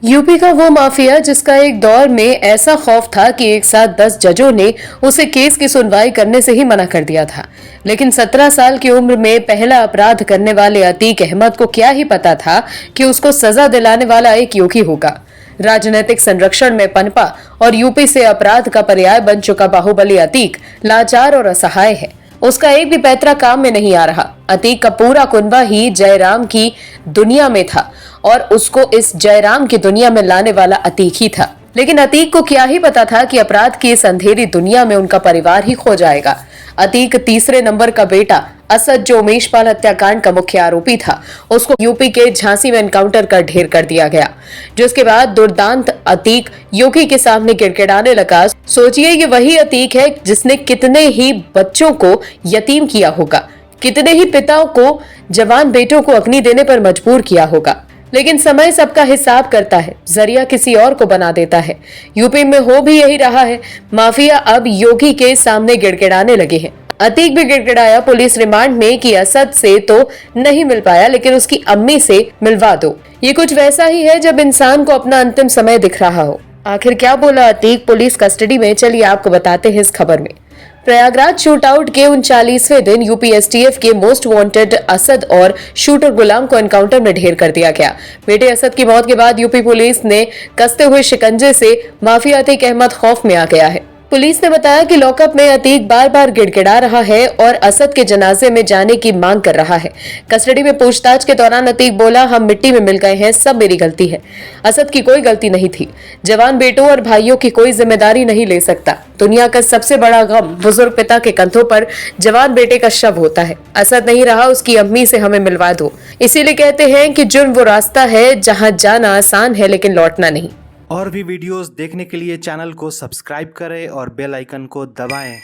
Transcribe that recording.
UP का वो mafia जिसका एक दौर में ऐसा खौफ था कि एक साथ 10 जजों ने उसे केस की सुनवाई करने से ही मना कर दिया था। लेकिन 17 साल की उम्र में पहला अपराध करने वाले अतीक अहमद को क्या ही पता था कि उसको सजा दिलाने वाला एक योगी होगा। राजनीतिक संरक्षण में पनपा और यूपी से अपराध का पर्याय बन चुका बाहुबली अतीक लाचार और असहाय है। उसका एक भी पैतरा काम में नहीं आ रहा। अतीक का पूरा कुनबा ही जयराम की दुनिया में था और उसको इस जयराम की दुनिया में लाने वाला अतीक ही था। लेकिन अतीक को क्या ही पता था कि अपराध की इस अंधेरी दुनिया में उनका परिवार ही खो जाएगा। अतीक तीसरे नंबर का बेटा असद, जो उमेशपाल हत्याकांड का मुख्य आरोपी था, उसको यूपी के झांसी में एनकाउंटर कर ढेर कर दिया गया। जिसके बाद दुर्दांत अतीक योगी के सामने गिड़गिड़ाने लगा। सोचिए ये वही अतीक है जिसने कितने ही बच्चों को यतीम किया होगा, कितने ही पिताओं को जवान बेटों को अग्नि देने पर मजबूर किया होगा। लेकिन समय सबका हिसाब करता है, जरिया किसी और को बना देता है। यूपी में हो भी यही रहा है। माफिया अब योगी के सामने गिड़गिड़ाने लगे हैं। अतीक भी गिड़गिड़ाया पुलिस रिमांड में कि असद से तो नहीं मिल पाया, लेकिन उसकी अम्मी से मिलवा दो। ये कुछ वैसा ही है जब इंसान को अपना अंतिम समय दिख रहा हो। आखिर क्या बोला अतीक पुलिस कस्टडी में, चलिए आपको बताते हैं इस खबर में। प्रयागराज शूटआउट के 39वें दिन यूपी एसटीएफ के मोस्ट वांटेड असद और शूटर गुलाम को एनकाउंटर में ढेर कर दिया गया। बेटे असद की मौत के बाद यूपी पुलिस ने कसते हुए शिकंजे से माफिया अतीक अहमद खौफ में आ गया है। पुलिस ने बताया कि लॉकअप में अतीक बार बार गिड़गिड़ा रहा है और असद के जनाजे में जाने की मांग कर रहा है। कस्टडी में पूछताछ के दौरान अतीक बोला, हम मिट्टी में मिल गए हैं, सब मेरी गलती है। असद की कोई गलती नहीं थी। जवान बेटों और भाइयों की कोई जिम्मेदारी नहीं ले सकता। दुनिया का सबसे बड़ा गम बुजुर्ग पिता के कंधों पर जवान बेटे का शव होता है। असद नहीं रहा, उसकी अम्मी से हमें मिलवा दो। इसीलिए कहते हैं कि जुर्म वो रास्ता है जहां जाना आसान है लेकिन लौटना नहीं। और भी वीडियोस देखने के लिए चैनल को सब्सक्राइब करें और बेल आइकन को दबाएं।